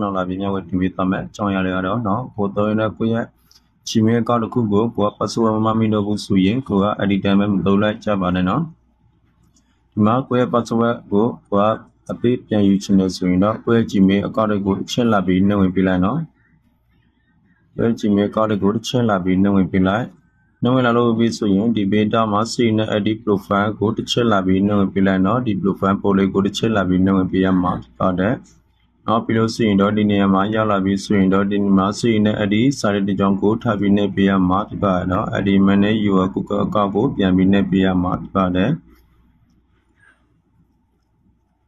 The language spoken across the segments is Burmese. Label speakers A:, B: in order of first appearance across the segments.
A: နောက်လာပြီးမြဝတီပြီးသွားမယ်အကြောင်းအရာတွေကတော့နော်ကိုတော်ရင်ကိုရဲ့Gmail account တစ်ခုကိုကိုက password မမိတော့ဘူးဆိုရင်ကိုကအဲ့ဒီတိုင်းပဲမလုပ်လိုက်ကြပါနဲ့နော်ဒီမှာကိုရဲ့ password ကိုကအပေးပြန်ယူချင်လို့ဆိုရင်တော့ကိုရဲ့ Gmail account ကိုတစ်ချက်လာပြီးနှုတ်ဝင်ပြလိုက်နော်ကိုရဲ့ Gmail account ကိုတစ်ချက်လာပြီးနှုတ်ဝင်ပြလိုက်နှုတ်ဝင်လာလို့ပြီးဆိုရင်ဒီ beta မှာ save နဲ့ edit profile ကိုတစ်ချက်လာပြီးနှုတ်ဝင်ပြလိုက်နော်ဒီ profile ပို့လေးကိုတစ်ချက်လာပြီးနှုတ်ဝင်ပြရမှာဟုတ်တယ်နောက်ပြီးလို့ဆိုရင်တော့ဒီနေရာမှာရောက်လာပြီးဆိုရင်တော့ဒီမှာ save နဲ့ edit စာရတဲ့ကြောင့်ကိုထပ်ပြီးနှိပ်ပြရမှာဖြစ်ပါတယ်နော် edit manage your Google account ကိုပြန်ပြီးနှိပ်ပြရမှာဖြစ်ပါတယ်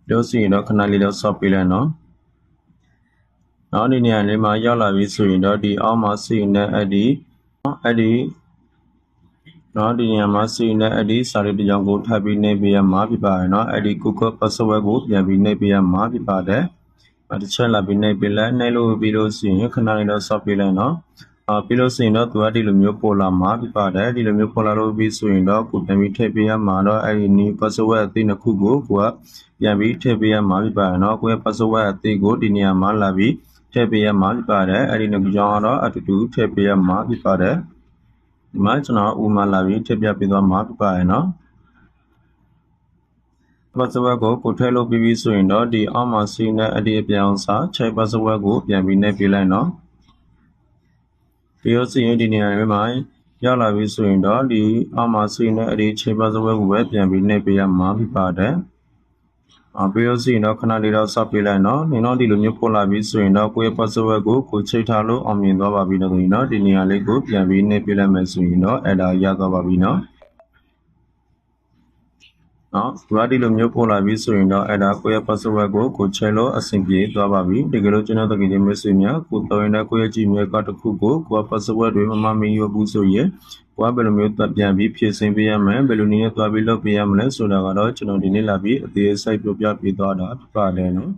A: လို့ဆိုရင်တော့ခဏလေးတော့ ဆော့ပေးလိုက်နော်နောက်ဒီနေရာလေးမှာရောက်လာပြီးဆိုရင်တော့ဒီအောက်မှာ save နဲ့ edit နော်ဒီနေရာမှာ save နဲ့ edit စာရတဲ့ကြောင့်ကိုထပ်ပြီးနှိပ်ပြရမှာဖြစ်ပါတယ်နော် edit Google password ကိုပြန်ပြီးနှိပ်ပြရမှာဖြစ်ပါတယ်တစ်ချက်လာပြီးနှိပ်ပြလိုက်နှိပ်လို့ပြီးလို့ဆိုရင်ခဏလေးတော့ ဆော့ပေးလိုက်နော်ပြီးလို့ဆိုရင်တော့သူကဒီလိုမျိုးပေါ်လာမှာဖြစ်ပါတယ်ဒီလိုမျိုးပေါ်လာလို့ပြီးဆိုရင်တော့ကိုပြန်ပြီးထည့်ပေးရမှာတော့အဲ့ဒီ new password အသစ်တစ်ခုကိုကပြန်ပြီးထည့်ပေးရမှာဖြစ်ပါတယ်နော်ကိုရဲ့ password အသစ်ကိုဒီနေရာမှာလာပြီးထည့်ပေးရမှာဖြစ်ပါတယ်အဲ့ဒီနှစ်ကြောင်းကတော့အတူတူထည့်ပေးရမှာဖြစ်ပါတယ်ဒီမှာကျွန်တော်ဥမာလာပြီးထည့်ပြပေးသွားမှာဖြစ်ပါတယ်နော်password ကိုထည့်လို့ပြီးပြီဆိုရင်တော့ဒီအောက်မှာ save နဲ့ edit အပြောင်းစာ check password ကိုပြန်ပြီးနှိပ်ပေးလိုက်နော်ပြီးတော့စီရင်ဒီနေရာမှာရောက်လာပြီဆိုရင်တော့ဒီအောက်မှာ save နဲ့ edit check password ကိုပဲပြန်ပြီးနှိပ်ပေးရမှာဖြစ်ပါတယ်ပြီးတော့စီရင်တော့ခဏလေးတော့ဆော့ပေးလိုက်နော်နေတော့ဒီလိုမျိုးပေါ်လာပြီဆိုရင်တော့ကိုယ့်ရဲ့ password ကိုချိန်ထားလို့အောင်မြင်သွားပါပြီလို့ဆိုရင်တော့ဒီနေရာလေးကိုပြန်ပြီးနှိပ်ပေးလိုက်မယ်ဆိုရင်တော့အဲ့ဒါရသွားပါပြီနော်ဒီလိုမျိုးပေါ်လာပြီးဆိုရင်တော့အဲ့ဒါကိုယ့်ရဲ့ password ကိုချိန်လို့အဆင်ပြေသွားပါပြီတကယ်လို့ကျွန်တော်တကယ်ချင်းမျိုးဆွေးများကိုတော်ရင်လည်းကိုယ့်ရဲ့ Gmail account တစ်ခုကိုက password တွေမမရဘူးဆိုရင်ကိုကဘယ်လိုမျိုးပြန်ပြီးဖြည့်ဆင်းပေးရမလဲဘယ်လိုနည်းနဲ့သွားပြီးလုပ်ပေးရမလဲဆိုတာကတော့ကျွန်တော်ဒီနေ့လာပြီးအသေးစိတ်ပြောပြပေးသွားတာဖြစ်ပါတယ်နော်